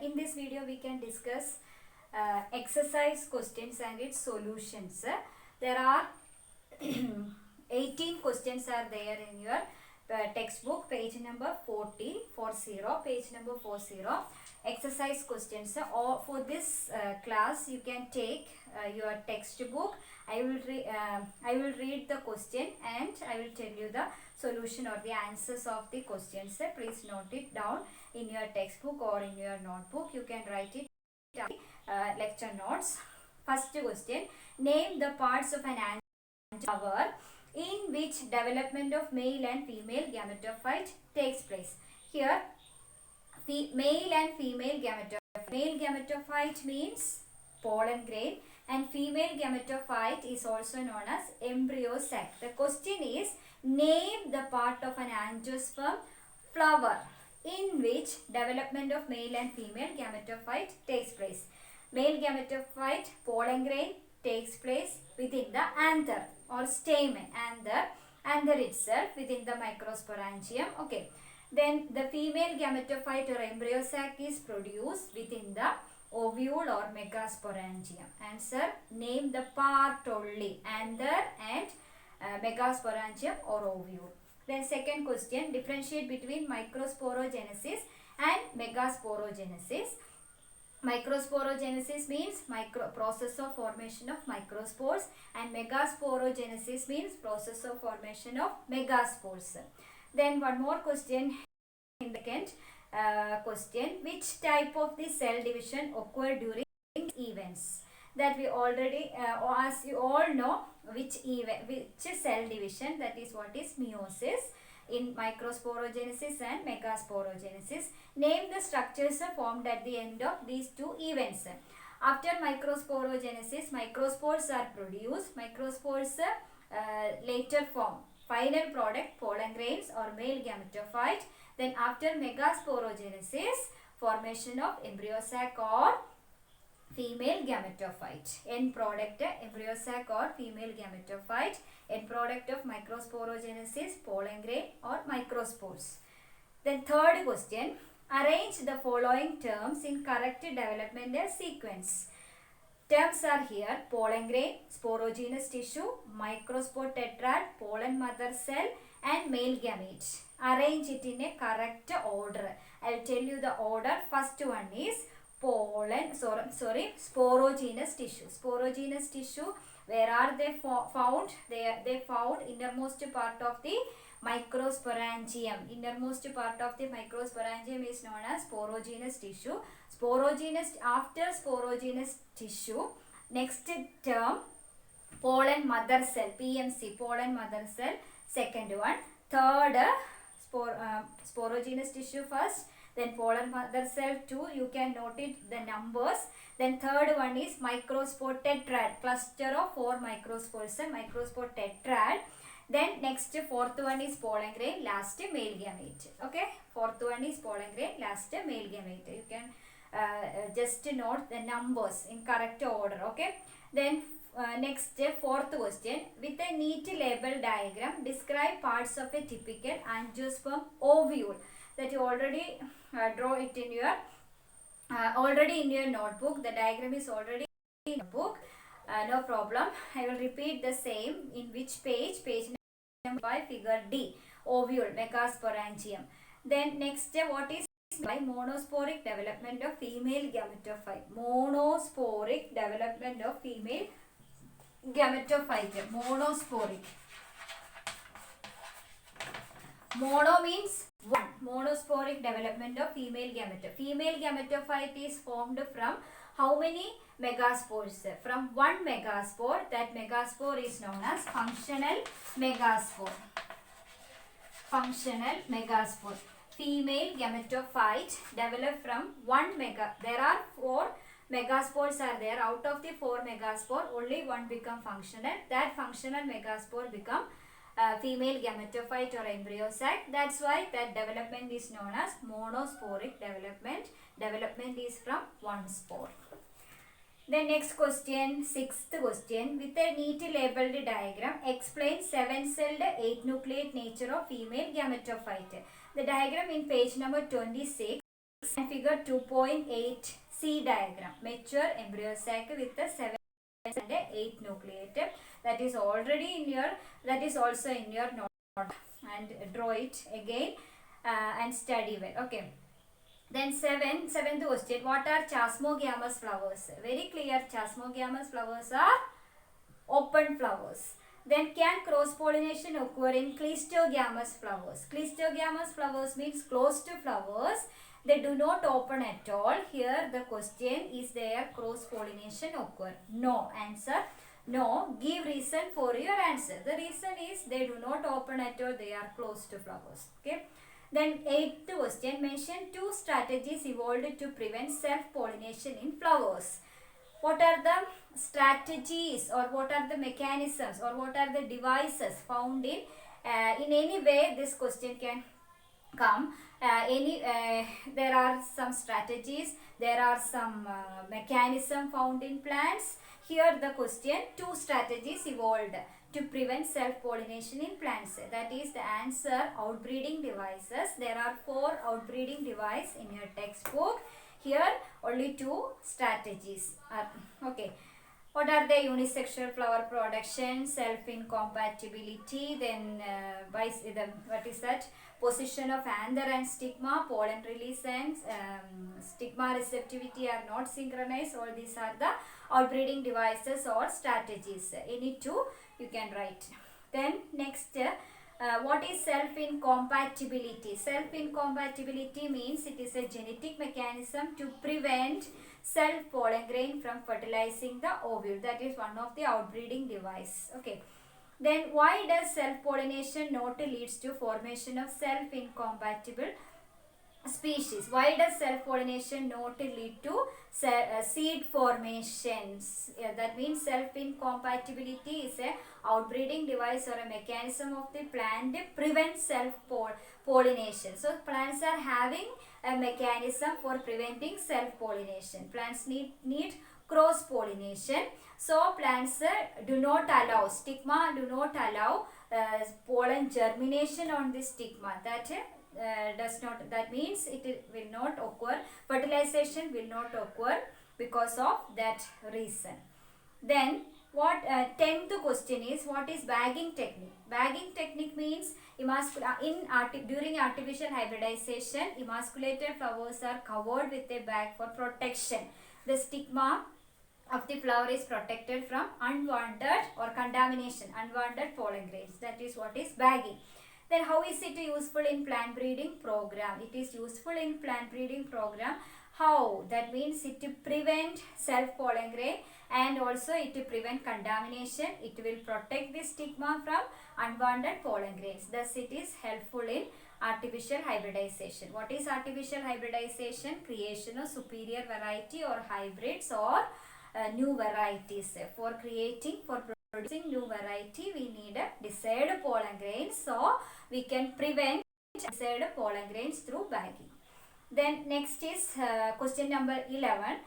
In this video we can discuss exercise questions and its solutions. There are 18 questions are there in your textbook, page number 40, page number 40. Exercise questions. Or for this class you can take your textbook. I will read the question and I will tell you the solution or the answers of the questions. Please note it down in your textbook or in your notebook. You can write it lecture notes. First question: name the parts of an angiosperm in which development of male and female gametophyte takes place. Here, male and female gametophyte. Male gametophyte means pollen grain and female gametophyte is also known as embryo sac. The question is, name the part of an angiosperm flower in which development of male and female gametophyte takes place. Male gametophyte pollen grain takes place within the anther or stamen, anther itself within the microsporangium. Okay. Then the female gametophyte or embryo sac is produced within the ovule or megasporangium. Answer: name the part only, anther and megasporangium or ovule. Then second question: differentiate between microsporogenesis and megasporogenesis. Microsporogenesis means process of formation of microspores, and megasporogenesis means process of formation of megaspores. Then one more question in the second question: which type of the cell division occur during events? That we already, as you all know, which cell division, that is what is meiosis in microsporogenesis and megasporogenesis. Name the structures formed at the end of these two events. After microsporogenesis, microspores are produced. Microspores later form final product pollen grains or male gametophyte. Then after megasporogenesis, formation of embryo sac or female gametophyte. End product embryo sac or female gametophyte. End product of microsporogenesis pollen grain or microspores. Then third question: arrange the following terms in correct developmental sequence. Terms are here: pollen grain, sporogenous tissue, microspore tetrad, pollen mother cell and male gamete. Arrange it in a correct order. I will tell you the order. First one is sporogenous tissue. Sporogenous tissue, where are they found? They found innermost part of the microsporangium. Innermost part of the microsporangium is known as sporogenous tissue. After sporogenous tissue, next term pollen mother cell, PMC, pollen mother cell, second one. Third, sporogenous tissue first, then pollen mother cell 2, you can note it the numbers. Then third one is microspore tetrad, cluster of 4 microspores, microspore tetrad. Then next fourth one is pollen grain, last male gamete. Okay, fourth one is pollen grain, last male gamete. You can just note the numbers in correct order. Okay. Then next fourth question: with a neat label diagram, describe parts of a typical angiosperm ovule. That you already draw it in your notebook. The diagram is already in the book. No problem. I will repeat the same. In which page? Page number 5, figure D. Ovule, megasporangium. Then next, what is by monosporic development of female gametophyte? Monosporic development of female gametophyte. Monosporic. Mono means one. Monosporic development of female gametophyte. Female gametophyte is formed from how many megaspores? From one megaspore. That megaspore is known as functional megaspore. Functional megaspore. Female gametophyte develop from one mega. There are 4 megaspores are there. Out of the 4 megaspore, only one become functional. That functional megaspore become female gametophyte or embryo sac. That's why that development is known as monosporic development. Development is from one spore. Then next question, sixth question: with a neat labeled diagram, explain 7-celled 8-nucleate nature of female gametophyte. The diagram in page number 26 and figure 2.8 C diagram. Mature embryo sac with the 7 and 8 nucleated. That is already in your, that is also in your note, and draw it again and study well. Okay. Then seventh question. What are chasmogamous flowers? Very clear. Chasmogamous flowers are open flowers. Then can cross pollination occur in cleistogamous flowers? Cleistogamous flowers means closed flowers. They do not open at all. Here the question is, there cross pollination occur? No. Answer no. Give reason for your answer. The reason is they do not open at all. They are closed flowers. Okay. Then eighth question. Mention two strategies evolved to prevent self-pollination in flowers. What are the strategies, or what are the mechanisms, or what are the devices found in any way this question can come. There are some strategies, there are some mechanism found in plants. Here the question, two strategies evolved to prevent self-pollination in plants. That is the answer, outbreeding devices. There are 4 outbreeding devices in your textbook. Here only 2 strategies are okay. What are the unisexual flower production, self-incompatibility, then what is that? Position of anther and stigma, pollen release and stigma receptivity are not synchronized. All these are the outbreeding devices or strategies. Any 2 you can write. Then next, what is self-incompatibility? Self-incompatibility means it is a genetic mechanism to prevent self-pollen grain from fertilizing the ovule. That is one of the outbreeding device. Okay. Then why does self-pollination not leads to formation of self-incompatible species? Why does self-pollination not lead to seed formations? That means self-incompatibility is a outbreeding device or a mechanism of the plant to prevent self-pollination. So plants are having a mechanism for preventing self-pollination. Plants need cross-pollination. So plants do not allow, stigma do not allow pollen germination on the stigma. That means it will not occur, fertilization will not occur because of that reason. Then what 10th question is, what is bagging technique? Bagging technique means during artificial hybridization, emasculated flowers are covered with a bag for protection. The stigma of the flower is protected from unwanted or contamination, unwanted pollen grains. That is what is bagging. Then how is it useful in plant breeding program? It is useful in plant breeding program. How? That means it to prevent self-pollen grain, and also it to prevent contamination. It will protect the stigma from unwanted pollen grains. Thus it is helpful in artificial hybridization. What is artificial hybridization? Creation of superior variety or hybrids or new varieties. For producing new variety, we need a desired pollen grains. So we can prevent desired pollen grains through bagging. Then next is question number 11.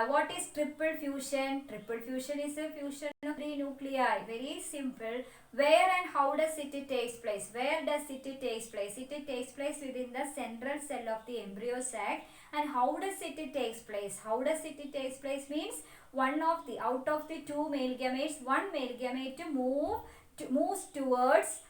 What is triple fusion? Triple fusion is a fusion of 3 nuclei. Very simple. Where and how does it take place? Where does it take place? It takes place within the central cell of the embryo sac. And how does it take place? How does it take place means out of the 2 male gametes, one male gamete moves towards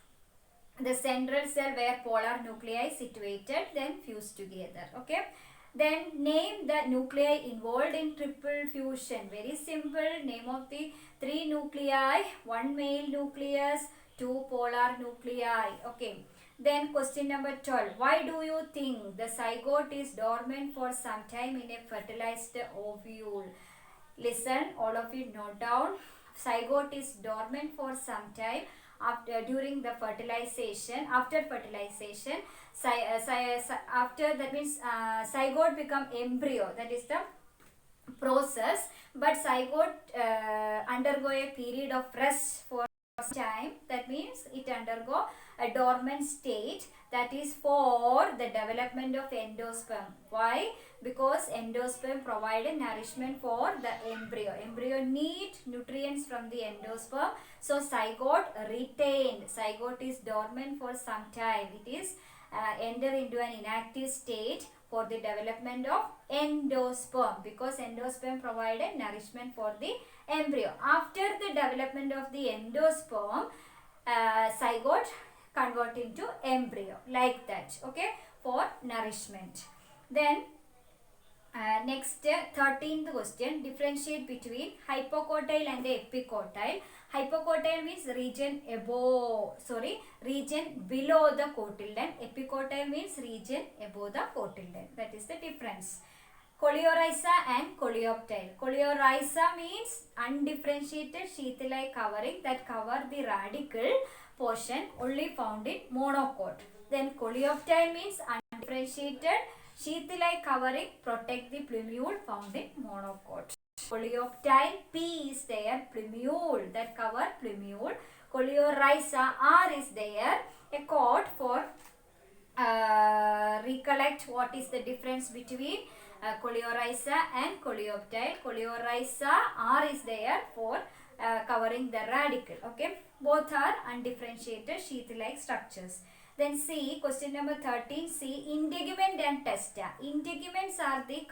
the central cell where polar nuclei situated, then fuse together. Okay. Then name the nuclei involved in triple fusion. Very simple. Name of the 3 nuclei, 1 male nucleus, 2 polar nuclei. Okay. Then question number 12. Why do you think the zygote is dormant for some time in a fertilized ovule? Listen, all of you note down. Zygote is dormant for some time during the fertilization. After fertilization, after that means zygote become embryo. That is the process. But zygote undergo a period of rest for time. That means it undergo a dormant state. That is for the development of endosperm. Why? Because endosperm provide nourishment for the embryo. Embryo need nutrients from the endosperm. So zygote retained. Zygote is dormant for some time. It is enter into an inactive state for the development of endosperm, because endosperm provided nourishment for the embryo. After the development of the endosperm, zygote convert into embryo, like that, okay, for nourishment. Then next 13th question, differentiate between hypocotyle and epicotyle. Hypocotyle means region below the cotyledon. Epicotyle means region above the cotyledon. That is the difference. Coleorrhiza and coleoptile. Coleorrhiza means undifferentiated sheath-like covering that cover the radical portion only found in monocot. Then coleoptile means undifferentiated sheath-like covering protect the plumule found in monocot. Coleoptile P is there, plumule that cover plumule. Coleorrhiza R is there, a coat for recollect what is the difference between coleorrhiza and coleoptile. Coleorrhiza R is there for covering the radical. Okay, both are undifferentiated sheath-like structures. Then C, question number 13, C, integument and testa. Integuments are the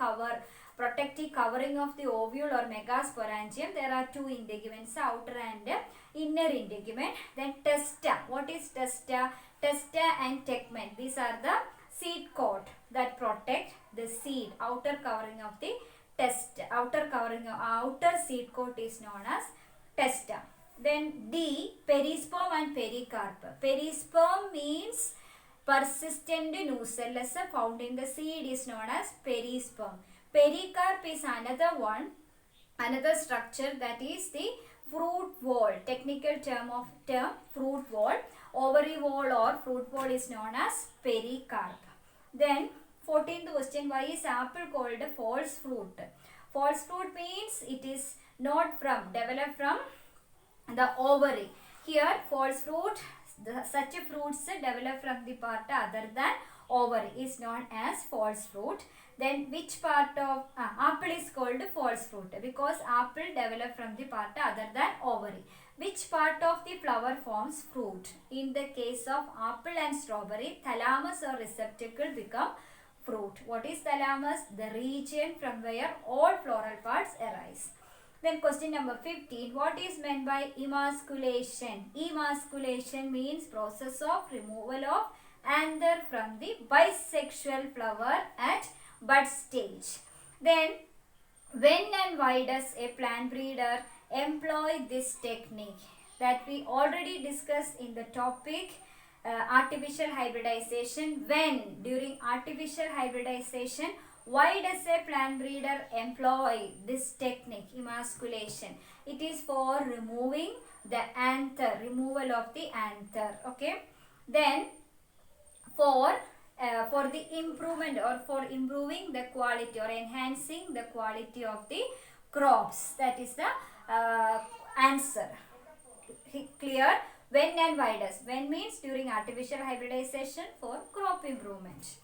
protective covering of the ovule or megasporangium. There are two integuments, outer and inner integument. Then testa. What is testa? Testa and tegment. These are the seed coat that protect the seed. Outer covering of the testa. Outer seed coat is known as testa. Then D, perisperm and pericarp. Perisperm means persistent nucellus found in the seed is known as perisperm. Pericarp is another structure, that is the fruit wall. Technical term fruit wall. Ovary wall or fruit wall is known as pericarp. Then 14th question, why is apple called a false fruit? False fruit means it is not developed from the ovary. Here false fruit, such fruits develop from the part other than ovary is known as false fruit. Then which part of apple is called false fruit? Because apple develop from the part other than ovary. Which part of the flower forms fruit? In the case of apple and strawberry, thalamus or receptacle become fruit. What is thalamus? The region from where all floral parts arise. Then question number 15, what is meant by emasculation? Emasculation means process of removal of anther from the bisexual flower at bud stage. Then when and why does a plant breeder employ this technique? That we already discussed in the topic artificial hybridization. When? During artificial hybridization, why does a plant breeder employ this technique, emasculation? It is for removing the anther, removal of the anther. Okay. Then for the improvement or for improving the quality or enhancing the quality of the crops. That is the answer. Clear? When and why does? When means during artificial hybridization for crop improvement.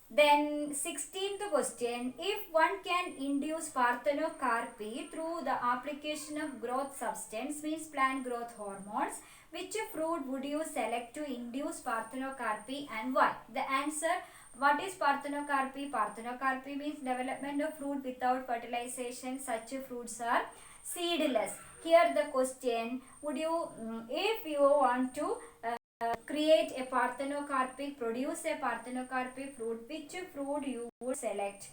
Then 16th question, if one can induce parthenocarpy through the application of growth substance, means plant growth hormones, which fruit would you select to induce parthenocarpy and why? The answer, what is parthenocarpy? Parthenocarpy means development of fruit without fertilization. Such fruits are seedless. Here the question, would you, if you want to create a parthenocarpic, produce a parthenocarpic fruit, which fruit you would select?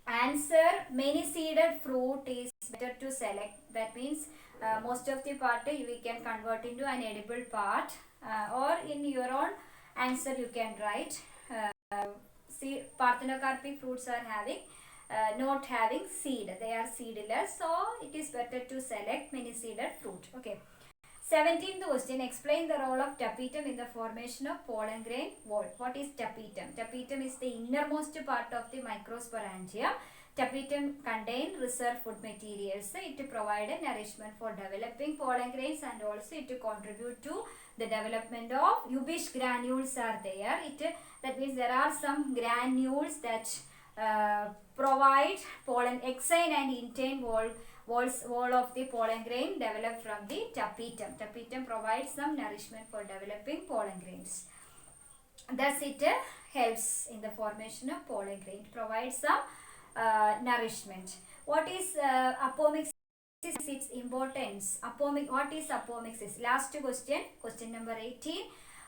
Answer, many seeded fruit is better to select. That means most of the part we can convert into an edible part, or in your own answer you can write see, parthenocarpic fruits are having not having seed, they are seedless, so it is better to select many seeded fruit. Okay. 17th question, explain the role of tapetum in the formation of pollen grain wall. What is tapetum? Tapetum is the innermost part of the microsporangium. Tapetum contain reserve food materials. It provide a nourishment for developing pollen grains, and also it contribute to the development of Ubish granules are there. That means there are some granules that provide pollen exine and intine wall of the pollen grain developed from the tapetum. Tapetum provides some nourishment for developing pollen grains. thus it helps in the formation of pollen grain. It provides some nourishment. What is apomixis? Its importance. What is apomixis? Last question, question number 18.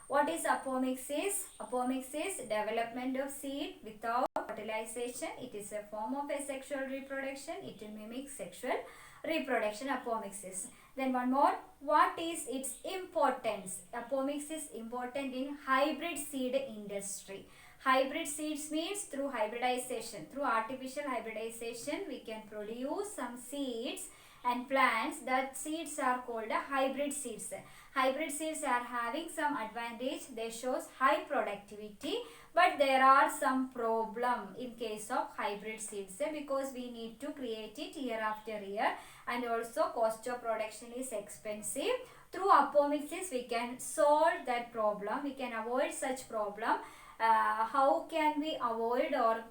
What is apomixis? Apomixis, development of seed without fertilization. It is a form of asexual reproduction. It mimics sexual reproduction. Apomixis. Then one more. What is its importance? Apomixis is important in hybrid seed industry. Hybrid seeds means through hybridization, through artificial hybridization, we can produce some seeds and plants. That seeds are called hybrid seeds. Hybrid seeds are having some advantage. They shows high productivity, but there are some problem in case of hybrid seeds because we need to create it year after year, and also cost of production is expensive. Through apomixis we can solve that problem. We can avoid such problem. How can we avoid, or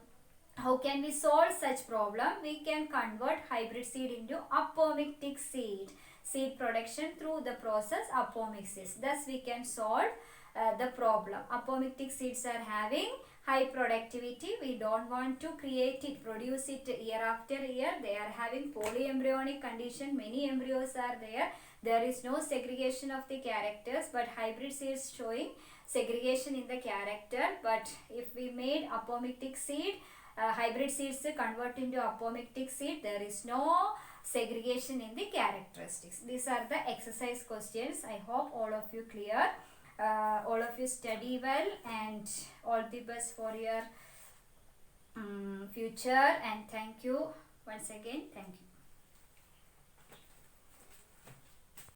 how can we solve such problem? We can convert hybrid seed into apomictic seed production through the process apomixis. Thus we can solve the problem. Apomictic seeds are having high productivity. We don't want to create it, produce it year after year. They are having polyembryonic condition. Many embryos are there. There is no segregation of the characters, but hybrid seeds showing segregation in the character. But if we made apomictic seed, hybrid seeds convert into apomictic seed, there is no segregation in the characteristics. These are the exercise questions. I hope all of you clear. All of you study well, and all the best for your future, and thank you once again. Thank you.